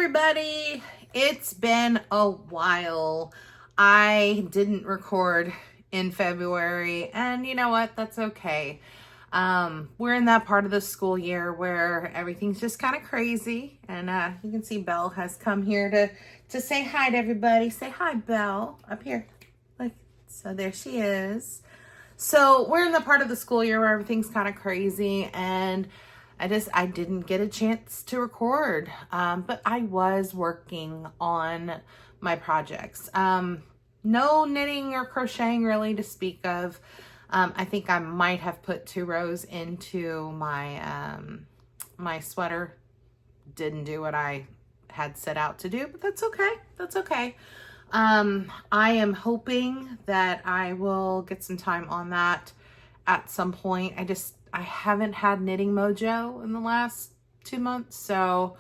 everybody. It's been a while. I didn't record in February, and you know what? That's okay. We're in that part of the school year where everything's just kind of crazy, and you can see Belle has come here to say hi to everybody. Say hi, Belle, up here. Look, so there she is. So we're in the part of the school year where everything's kind of crazy, and I didn't get a chance to record, but I was working on my projects. No knitting or crocheting really to speak of. I think I might have put 2 rows into my, my sweater. Didn't do what I had set out to do, but that's okay. That's okay. I am hoping that I will get some time on that at some point. I haven't had knitting mojo in the last 2 months, so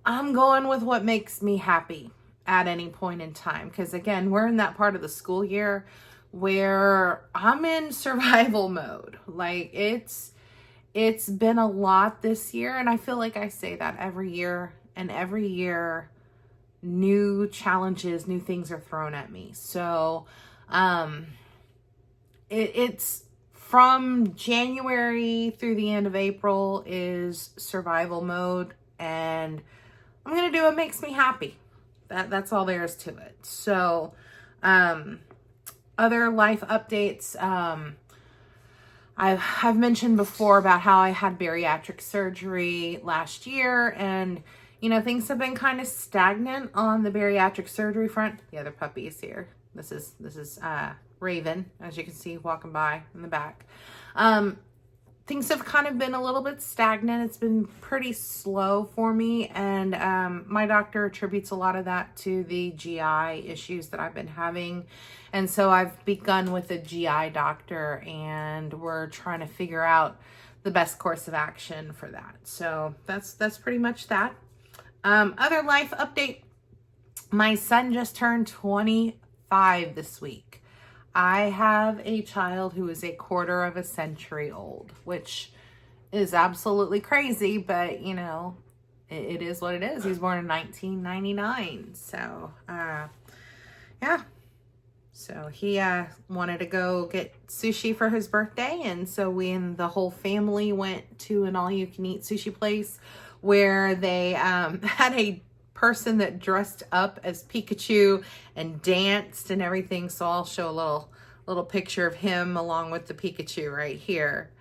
I'm going with what makes me happy at any point in time. Because again, we're in that part of the school year where I'm in survival mode. Like it's been a lot this year, and I feel like I say that every year, and every year new challenges, new things are thrown at me. So it's from January through the end of April is survival mode, and I'm going to do what makes me happy. That's all there is to it. So, other life updates. I've mentioned before about how I had bariatric surgery last year, and you know, things have been kind of stagnant on the bariatric surgery front. The other puppy is here. This is Raven, as you can see, walking by in the back. Things have kind of been a little bit stagnant. It's been pretty slow for me, and my doctor attributes a lot of that to the GI issues that I've been having. And so I've begun with a GI doctor, and we're trying to figure out the best course of action for that. So that's pretty much that. Other life update. My son just turned 25 this week. I have a child who is a quarter of a century old, which is absolutely crazy, but you know, it is what it is. He's born in 1999. So, yeah. So he wanted to go get sushi for his birthday, and so we and the whole family went to an all-you-can-eat sushi place where they had a person that dressed up as Pikachu and danced and everything. So I'll show a little picture of him along with the Pikachu right here.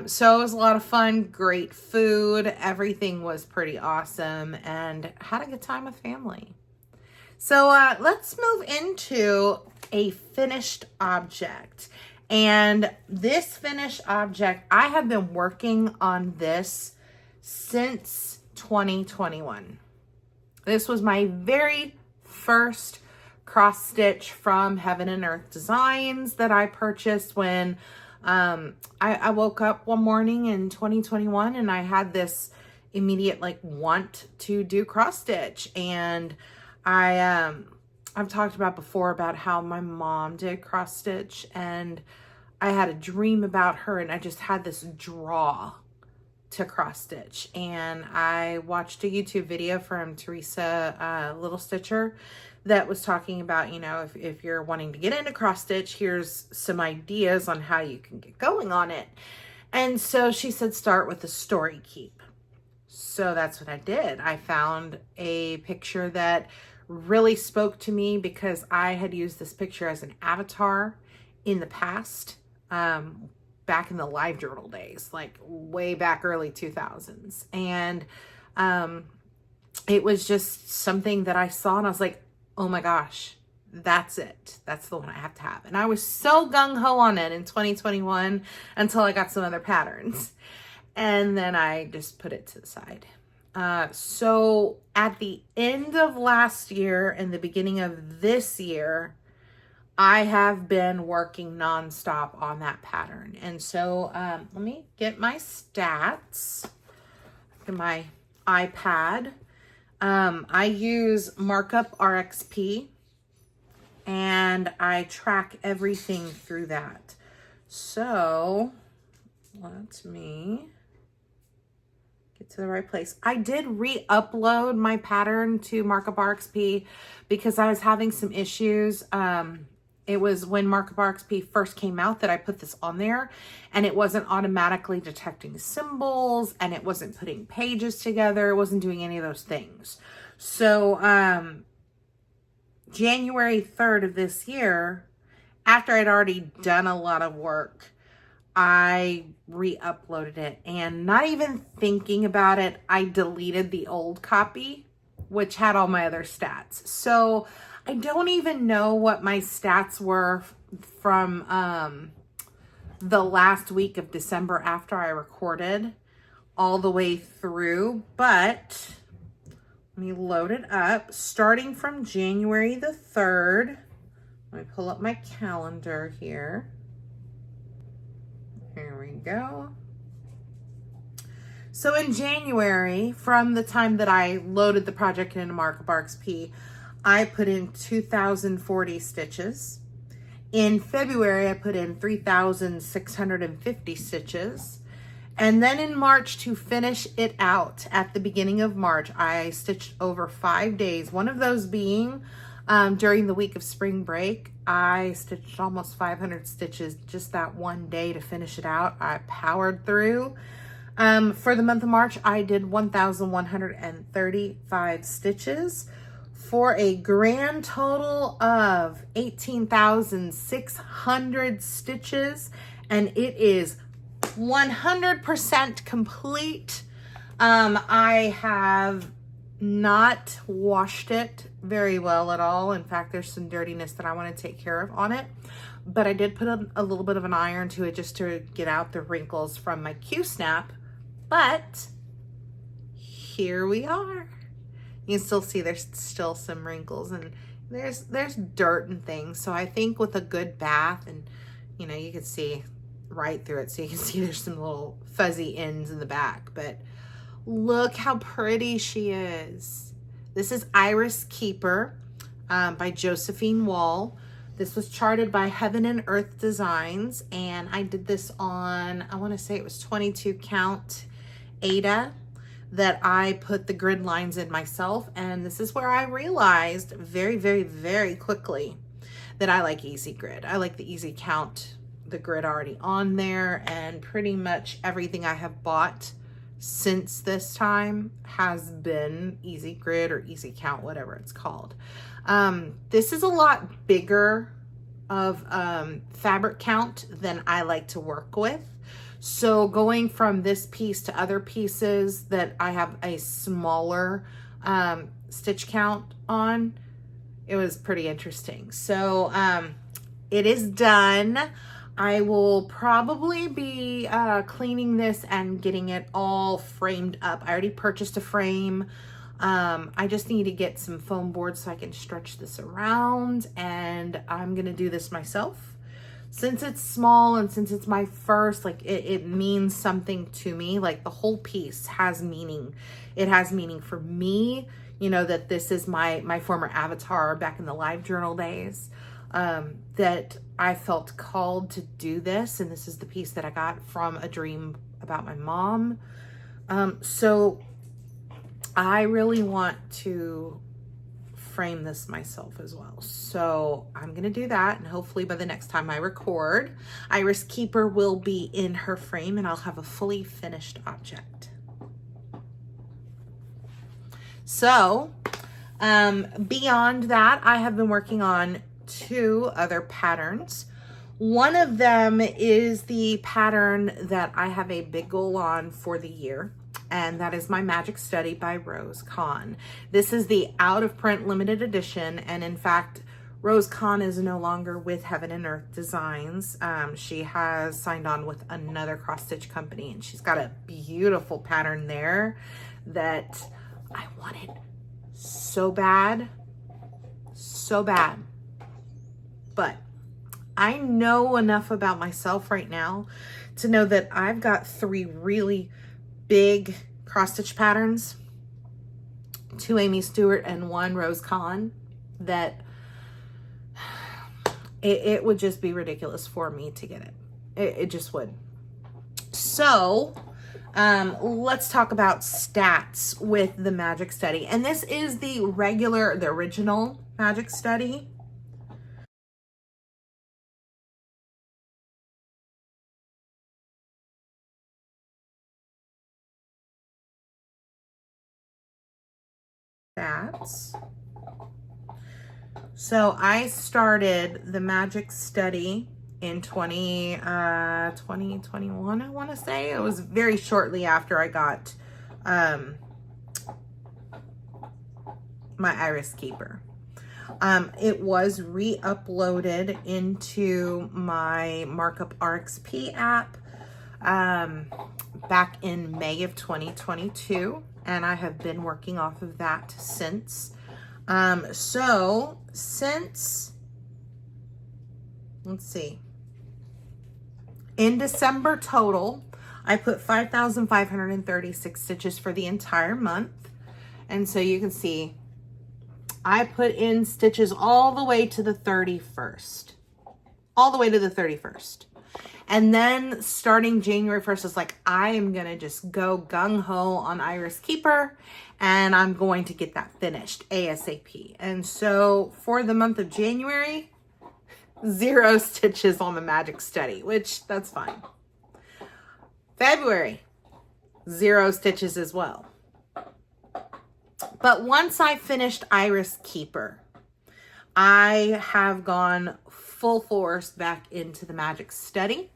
So it was a lot of fun, great food. Everything was pretty awesome, and had a good time with family. So let's move into a finished object. And this finished object, I have been working on this since 2021. This was my very first cross stitch from Heaven and Earth Designs that I purchased when I woke up one morning in 2021, and I had this immediate want to do cross stitch. And I've talked about before about how my mom did cross stitch, and I had a dream about her, and I just had this draw to cross stitch. And I watched a YouTube video from Teresa Little Stitcher that was talking about, you know, if you're wanting to get into cross stitch, here's some ideas on how you can get going on it. And so she said start with a story keep. So that's what I did. I found a picture that really spoke to me because I had used this picture as an avatar in the past, back in the live journal days, like way back early 2000s. And it was just something that I saw, and I was like, oh my gosh, that's it. That's the one I have to have. And I was so gung-ho on it in 2021 until I got some other patterns. And then I just put it to the side. So at the end of last year and the beginning of this year, I have been working nonstop on that pattern. And so let me get my stats in my iPad. I use Markup RXP, and I track everything through that. So let me get to the right place. I did re-upload my pattern to Markup RXP because I was having some issues. It was when Markup RXP first came out that I put this on there, and it wasn't automatically detecting symbols, and it wasn't putting pages together. It wasn't doing any of those things. So January 3rd of this year, after I'd already done a lot of work, I re-uploaded it, and not even thinking about it, I deleted the old copy, which had all my other stats. So I don't even know what my stats were from the last week of December after I recorded all the way through, but let me load it up. Starting from January the 3rd, let me pull up my calendar here. Here we go. So in January, from the time that I loaded the project into Markup RXP, I put in 2,040 stitches. In February, I put in 3,650 stitches. And then in March, to finish it out at the beginning of March, I stitched over 5 days. One of those being during the week of spring break. I stitched almost 500 stitches just that one day to finish it out. I powered through. For the month of March, I did 1,135 stitches for a grand total of 18,600 stitches, and it is 100% complete. I have not washed it very well at all. In fact, there's some dirtiness that I want to take care of on it, but I did put a little bit of an iron to it just to get out the wrinkles from my Q-snap. But here we are. You can still see there's still some wrinkles, and there's dirt and things. So I think with a good bath, and you know, you can see right through it, so you can see there's some little fuzzy ends in the back, but look how pretty she is. This is Iris Keeper by Josephine Wall. This was charted by Heaven and Earth Designs, and I did this on, I want to say it was 22 count Ada that I put the grid lines in myself. And this is where I realized very, very, very quickly that I like easy grid. I like the easy count, the grid already on there, and pretty much everything I have bought since this time has been easy grid or easy count, whatever it's called. This is a lot bigger of fabric count than I like to work with. So going from this piece to other pieces that I have a smaller stitch count on, it was pretty interesting. So it is done. I will probably be cleaning this and getting it all framed up. I already purchased a frame. I just need to get some foam boards so I can stretch this around, and I'm gonna do this myself. Since it's small and since it's my first, like it means something to me. Like the whole piece has meaning. It has meaning for me, you know, that this is my former avatar back in the live journal days, that I felt called to do this. And this is the piece that I got from a dream about my mom. So I really want to frame this myself as well. So I'm going to do that. And hopefully by the next time I record, Iris Keeper will be in her frame and I'll have a fully finished object. So beyond that, I have been working on 2 other patterns. One of them is the pattern that I have a big goal on for the year, and that is my Magic Study by Rose Kahn. This is the out of print limited edition, and in fact, Rose Kahn is no longer with Heaven and Earth Designs. She has signed on with another cross stitch company, and she's got a beautiful pattern there that I wanted so bad, but I know enough about myself right now to know that I've got 3 really big cross stitch patterns, 2 Amy Stewart and 1 Rose Kahn, that it would just be ridiculous for me to get it. It just would. So Let's talk about stats with the Magic Study. And this is the original Magic Study. Stats. So I started the Magic Study in 2021, I want to say. It was very shortly after I got my Iris Keeper. It was re-uploaded into my Markup RXP app back in May of 2022, and I have been working off of that since. So since, let's see, in December total, I put 5,536 stitches for the entire month. And so you can see I put in stitches all the way to the 31st, And then starting January 1st, it's like, I am going to just go gung-ho on Iris Keeper, and I'm going to get that finished ASAP. And so for the month of January, 0 stitches on the Magic Study, which that's fine. February, 0 stitches as well. But once I finished Iris Keeper, I have gone full force back into the Magic Study.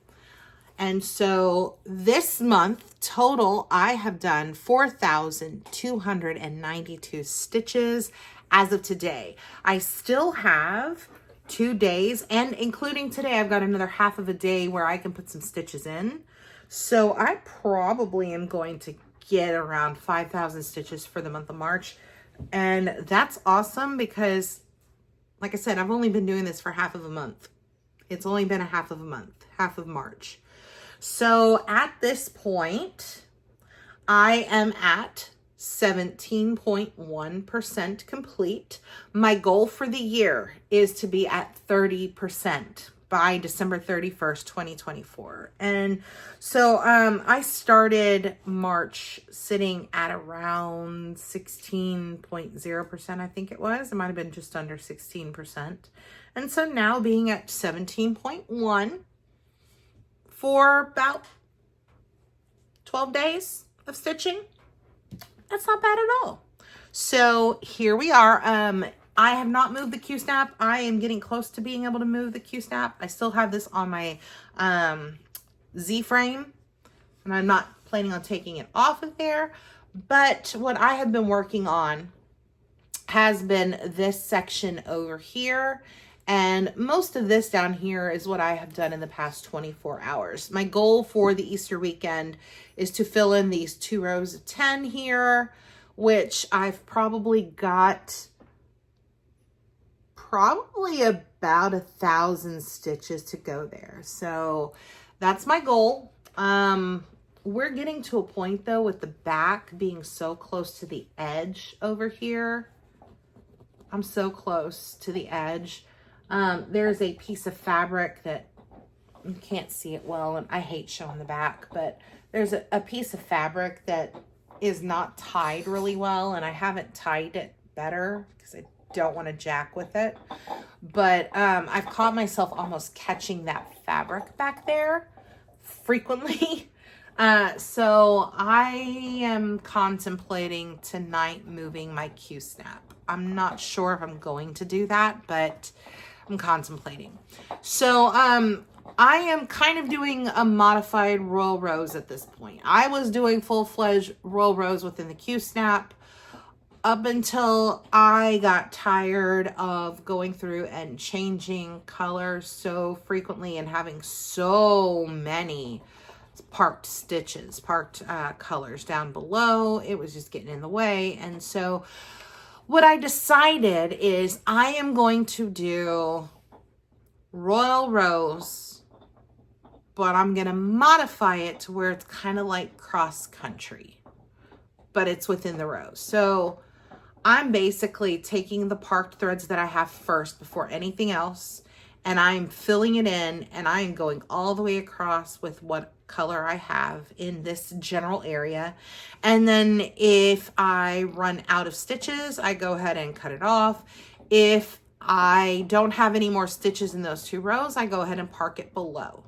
And so this month total, I have done 4,292 stitches as of today. I still have 2 days, and including today, I've got another half of a day where I can put some stitches in. So I probably am going to get around 5,000 stitches for the month of March. And that's awesome because, like I said, I've only been doing this for half of a month. It's only been a half of a month, half of March. So at this point, I am at 17.1% complete. My goal for the year is to be at 30% by December 31st, 2024. And so I started March sitting at around 16.0%, I think it was. It might have been just under 16%. And so now being at 17.1 for about 12 days of stitching, that's not bad at all. So here we are. I have not moved the Q-snap. I am getting close to being able to move the Q-snap. I still have this on my Z-frame, and I'm not planning on taking it off of there. But what I have been working on has been this section over here. And most of this down here is what I have done in the past 24 hours. My goal for the Easter weekend is to fill in these 2 rows of 10 here, which I've probably got about 1,000 stitches to go there. So that's my goal. We're getting to a point though with the back being so close to the edge over here. I'm so close to the edge. There's a piece of fabric that you can't see it well, and I hate showing the back, but there's a piece of fabric that is not tied really well, and I haven't tied it better because I don't want to jack with it. But I've caught myself almost catching that fabric back there frequently. So I am contemplating tonight moving my Q-snap. I'm not sure if I'm going to do that, but I'm contemplating. So I am kind of doing a modified roll rows at this point. I was doing full-fledged roll rows within the Q-snap up until I got tired of going through and changing colors so frequently and having so many parked stitches, parked colors down below. It was just getting in the way. And so what I decided is I am going to do royal rows, but I'm going to modify it to where it's kind of like cross country, but it's within the rows. So I'm basically taking the parked threads that I have first before anything else, and I'm filling it in, and I'm going all the way across with what color I have in this general area. And then if I run out of stitches, I go ahead and cut it off. If I don't have any more stitches in those 2 rows, I go ahead and park it below.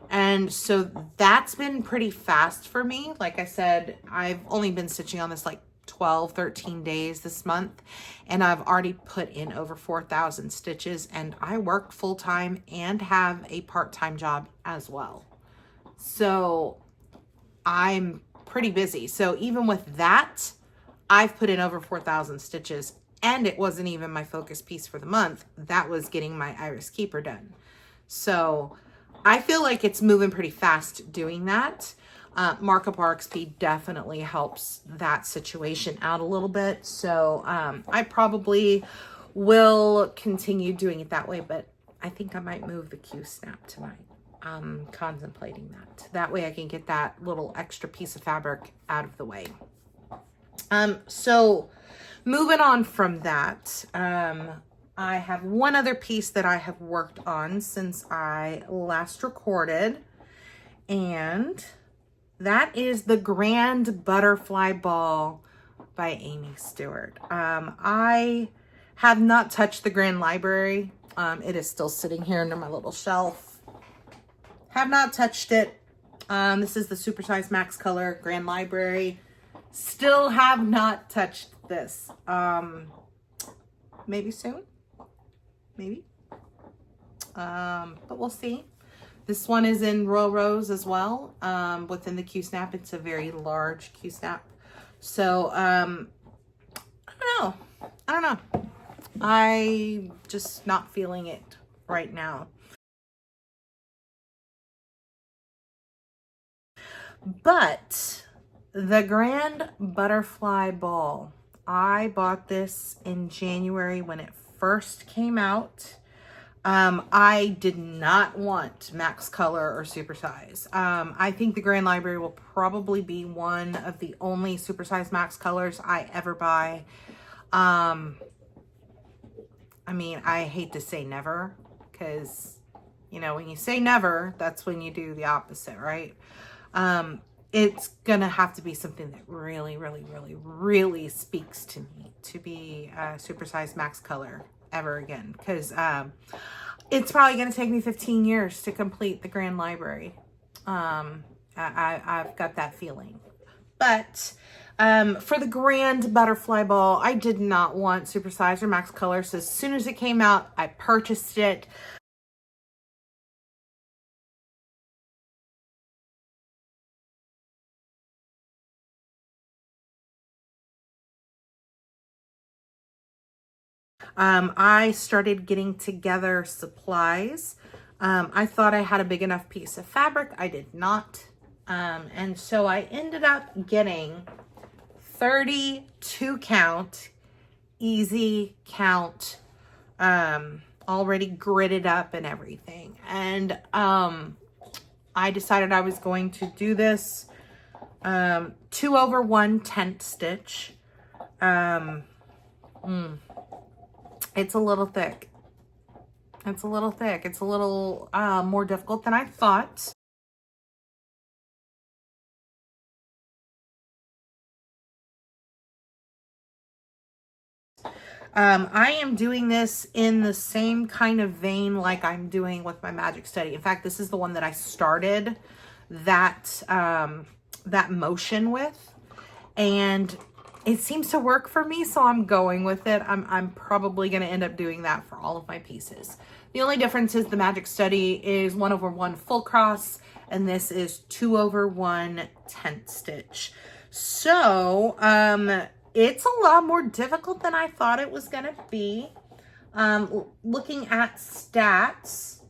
And so that's been pretty fast for me. Like I said, I've only been stitching on this like 12, 13 days this month, and I've already put in over 4,000 stitches, and I work full-time and have a part-time job as well. So I'm pretty busy. So even with that, I've put in over 4,000 stitches, and it wasn't even my focus piece for the month. That was getting my Iris Keeper done. So I feel like it's moving pretty fast doing that. Markup RXP definitely helps that situation out a little bit. So I probably will continue doing it that way, but I think I might move the Q snap tonight. I'm contemplating that. That way I can get that little extra piece of fabric out of the way. So moving on from that, I have one other piece that I have worked on since I last recorded, and that is the Grand Butterfly Ball by Amy Stewart. I have not touched the Grand Library. It is still sitting here under my little shelf. Have not touched it. This is the Supersize Max Color Grand Library. Still have not touched this. Maybe soon. Maybe. But we'll see. This one is in Royal Rose as well. Within the Q snap, it's a very large Q snap. So, I don't know. I'm just not feeling it right now. But the Grand Butterfly Ball, I bought this in January when it first came out. I did not want Max Color or Supersize. I think the Grand Library will probably be one of the only Supersize Max Colors I ever buy. I mean, I hate to say never, because, you know, when you say never, that's when you do the opposite, right? It's gonna have to be something that really, really, really, really speaks to me to be Supersize Max Color ever again, because it's probably going to take me 15 years to complete the Grand Library. I've got that feeling. But for the Grand Butterfly Ball, I did not want Supersize or Max Color, so as soon as it came out, I purchased it. I started getting together supplies. I thought I had a big enough piece of fabric. I did not. And so I ended up getting 32 count, easy count, already gridded up and everything. And I decided I was going to do this 2/1 tent stitch. It's a little thick. It's a little thick. It's a little more difficult than I thought. I am doing this in the same kind of vein like I'm doing with my Magic Study. In fact, this is the one that I started that that motion with, and it seems to work for me, so I'm going with it. I'm probably going to end up doing that for all of my pieces. The only difference is the Magic Study is 1/1 full cross, and this is 2/1 tent stitch. So, it's a lot more difficult than I thought it was going to be. Looking at stats,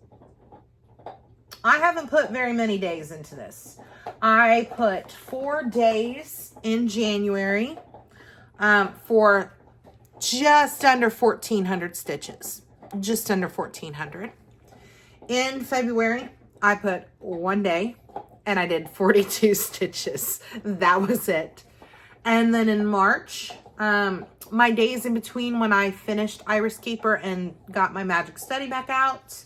I haven't put very many days into this. I put 4 days in January for just under 1,400 stitches. Just under 1,400. In February, I put 1 day and I did 42 stitches. That was it. And then in March, my days in between when I finished Iris Keeper and got my Magic Study back out,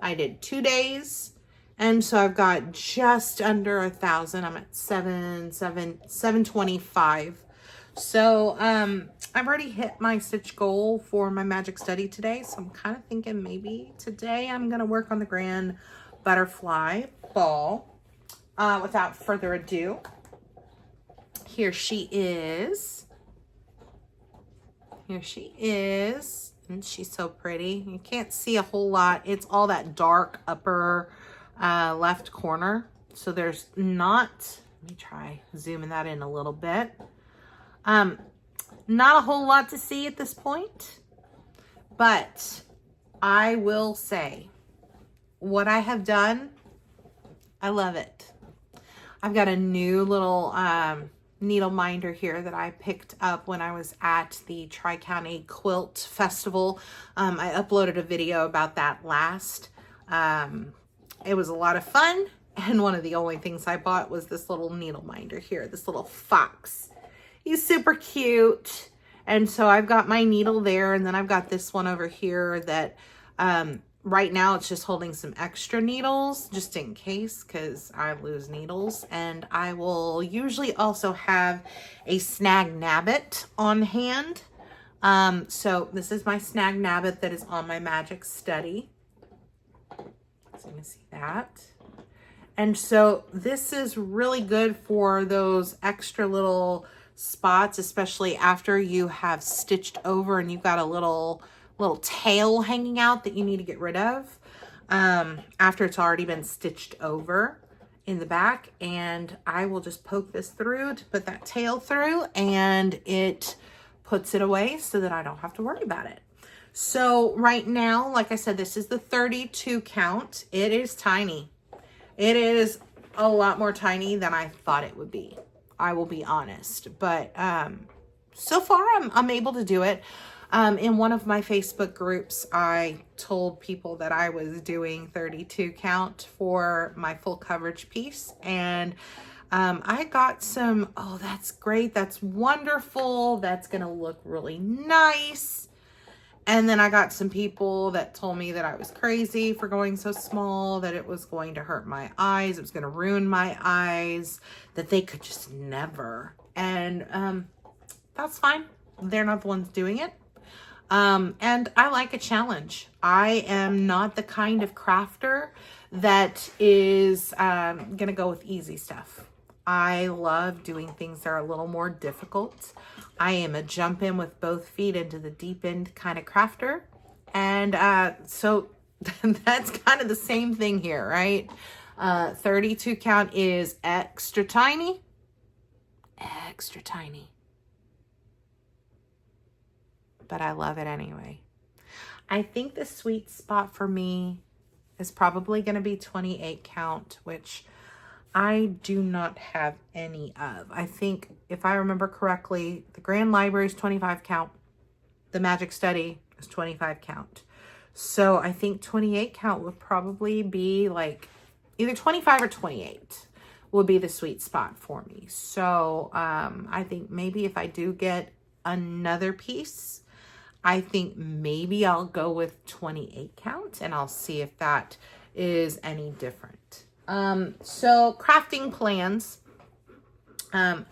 I did 2 days. And so I've got just under 1,000. I'm at 725. So I've already hit my stitch goal for my magic study today. So I'm kind of thinking maybe today I'm going to work on the grand butterfly ball. Without further ado, here she is. Here she is. And she's so pretty. You can't see a whole lot. It's all that dark upper left corner. So there's not, let me try zooming that in a little bit. Not a whole lot to see at this point, but I will say what I have done, I love it. I've got a new little needle minder here that I picked up when I was at the Tri-County Quilt Festival. I uploaded a video about that last. It was a lot of fun, and one of the only things I bought was this little needle minder here, this little fox. He's super cute. And so I've got my needle there, and then I've got this one over here that right now it's just holding some extra needles just in case, because I lose needles. And I will usually also have a snag nabbit on hand. So this is my snag nabbit that is on my magic study. So you can see that. And so this is really good for those extra little spots, especially after you have stitched over and you've got a little tail hanging out that you need to get rid of after it's already been stitched over in the back. And I will just poke this through to put that tail through, and it puts it away so that I don't have to worry about it. So right now, like I said, this is the 32 count. It is tiny. It is a lot more tiny than I thought it would be. I will be honest, but so far I'm able to do it. In one of my Facebook groups, I told people that I was doing 32 count for my full coverage piece, and I got some, oh, that's great, that's wonderful, that's gonna look really nice. And then I got some people that told me that I was crazy for going so small, that it was going to hurt my eyes, it was going to ruin my eyes, that they could just never. And that's fine. They're not the ones doing it. And I like a challenge. I am not the kind of crafter that is going to go with easy stuff. I love doing things that are a little more difficult. I am a jump in with both feet into the deep end kind of crafter. And so that's kind of the same thing here, right? 32 count is extra tiny. Extra tiny. But I love it anyway. I think the sweet spot for me is probably going to be 28 count, which I do not have any of. I think, if I remember correctly, the Grand Library is 25 count. The Magic Study is 25 count. So I think 28 count would probably be like either 25 or 28 would be the sweet spot for me. So I think maybe if I do get another piece, I think maybe I'll go with 28 count, and I'll see if that is any different. So crafting plans, and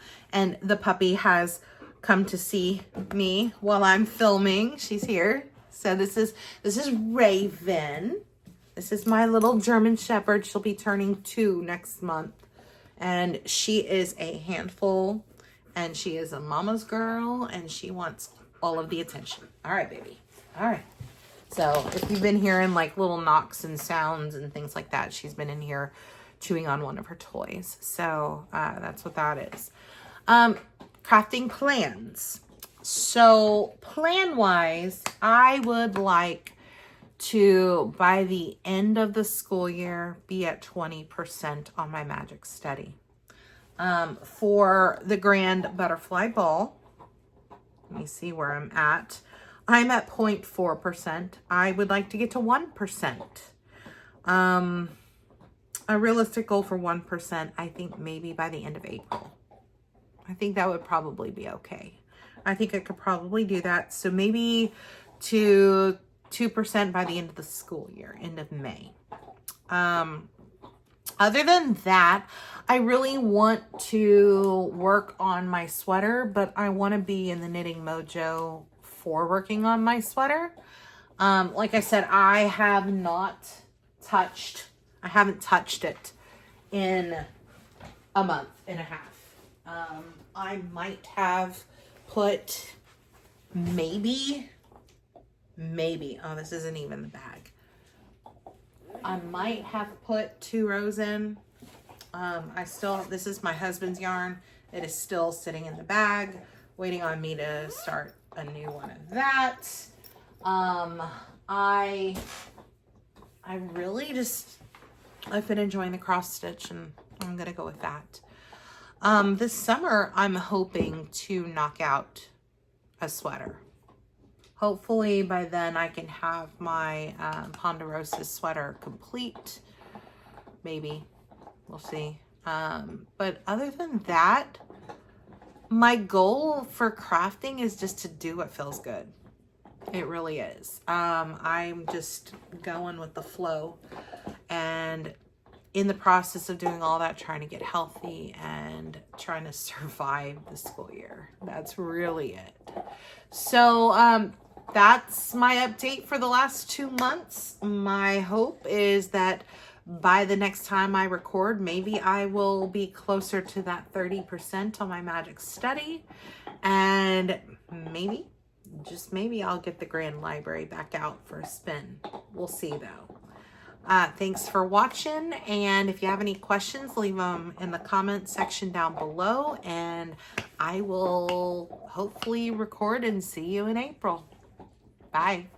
the puppy has come to see me while I'm filming. She's here. So this is Raven. This is my little German Shepherd. She'll be turning 2 next month, and she is a handful, and she is a mama's girl, and she wants all of the attention. All right, baby. All right. So if you've been hearing like little knocks and sounds and things like that, she's been in here chewing on one of her toys. So that's what that is. Crafting plans. So plan-wise, I would like to, by the end of the school year, be at 20% on my magic study. For the Grand Butterfly Ball, let me see where I'm at. I'm at 0.4%. I would like to get to 1%. A realistic goal for 1%, I think maybe by the end of April. I think that would probably be okay. I think I could probably do that. So maybe to 2% by the end of the school year, end of May. Other than that, I really want to work on my sweater, but I want to be in the knitting mojo for working on my sweater. Like I said, I haven't touched it in a month and a half. I might have put maybe, oh, this isn't even the bag. I might have put 2 rows in. This is my husband's yarn. It is still sitting in the bag, waiting on me to start a new one of that. I've been enjoying the cross stitch, and I'm gonna go with that. This summer, I'm hoping to knock out a sweater. Hopefully by then I can have my Ponderosa sweater complete. Maybe. We'll see. But other than that, my goal for crafting is just to do what feels good. It really is. I'm just going with the flow, and in the process of doing all that, trying to get healthy and trying to survive the school year. That's really it. So that's my update for the last 2 months. My hope is that by the next time I record, maybe I will be closer to that 30% on my magic study, and maybe, just maybe, I'll get the Grand Library back out for a spin. We'll see though. Thanks for watching, and if you have any questions, leave them in the comment section down below, and I will hopefully record and see you in April. Bye.